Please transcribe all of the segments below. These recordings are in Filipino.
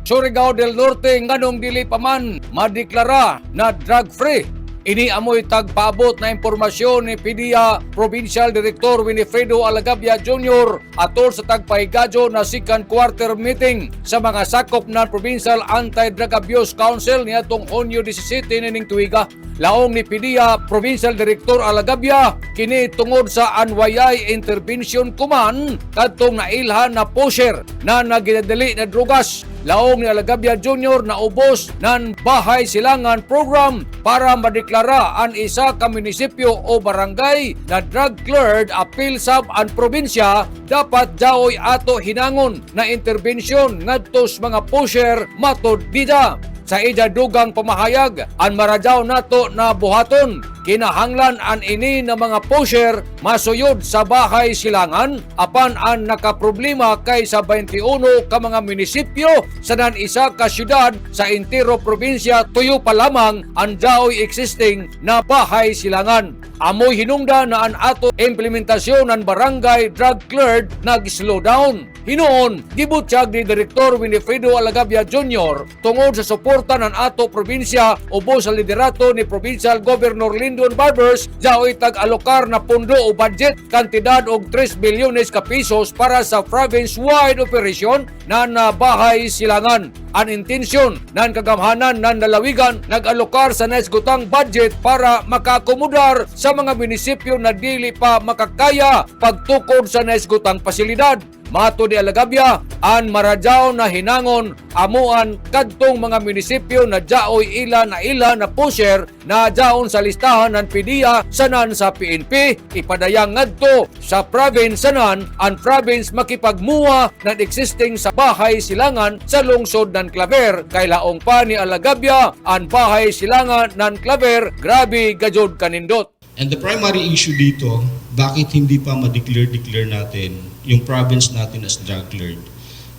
Surigao del Norte nganong dili pa man madeklara na drug-free. Ini amoy tagpaabot na impormasyon ni PDEA Provincial Director Winifredo Alagabia Jr. atol sa tagpahigadyo na second quarter meeting sa mga sakop ng Provincial Anti-Drug Abuse Council niadtong Hunyo 17 nining tuiga. Laong ni PDEA Provincial Director Alagabia kini tungod sa anwayay intervention kuman kadtong nailhan na pusher na nagidadali na drugas. Laong ni Alagabia Jr. na ubos ng Bahay Silangan program para madeklara ang isa ka munisipyo o barangay na drug-cleared apil sab ang probinsya dapat jaoy ato hinangon na intervensyon ngadto sa mga pusher matod dida. Sa ija dugang pamahayag, ang maradyaw nato na buhaton, kinahanglan an ini na mga pusher masuyod sa Bahay Silangan apan ang nakaproblema kay sa 21 ka mga munisipyo sa nan isa ka syudad sa entero probinsya tuyo pa lamang ang jaoy existing na Bahay Silangan. Amoy hinungda na ang ato implementasyon ng barangay drug cleared nag-slow down. Hinoon, gibutyag ni Direktor Winifredo Alagabia Jr. tungod sa suporta ng ato probinsya ubos sa liderato ni Provincial Governor Lyndon Barbers jaoy tag-alokar na pondo o budget kantidad og 3 bilyones ka pesos para sa province-wide operation na Bahay Silangan. Ang intensyon ng kagamhanan ng lalawigan nag-alokar sa naisgutang budget para makakomodar sa mga munisipyo na dili pa makakaya pagtukod sa naisgutang pasilidad. Mato di Alagabia, ang maradyaw na hinangon amuan kadtong mga munisipyo na jaoy ila na pusher na jaon sa listahan ng PDEA sanan sa PNP ipadayang ngadto sa province sanan ang province makipagmuha ng existing sa Bahay Silangan sa lungsod ng Claver. Kay laong pa ni Alagabia ang Bahay Silangan ng Claver grabe gajud kanindot. And the primary issue dito, bakit hindi pa ma-declare natin yung province natin as drug-cleared?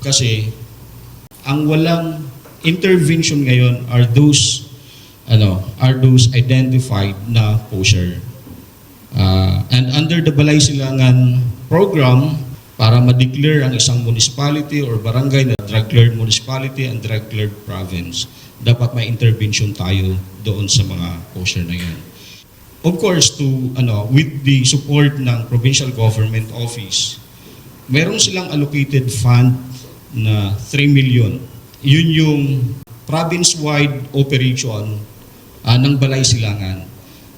Kasi ang walang intervention ngayon are those identified na pusher. And under the Balay Silangan program, para ma-declare ang isang municipality or barangay na drug-cleared municipality and drug-cleared province, dapat may intervention tayo doon sa mga pusher na yun. Of course, with the support ng provincial government office, meron silang allocated fund na 3 million. Yun yung province-wide operation ng Balay Silangan.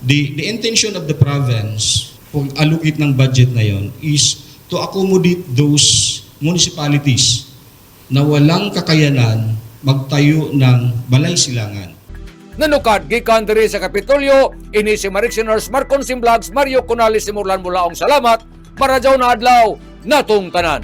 The intention of the province, kung allocate ng budget na yun, is to accommodate those municipalities na walang kakayanan magtayo ng Balay Silangan. Nanukad gikan diri sa Kapitolyo, ini si Marictioners Marcon Vlogs, Mario Conales Simurlan Mulaong salamat, maradyaw na adlaw natong tanan.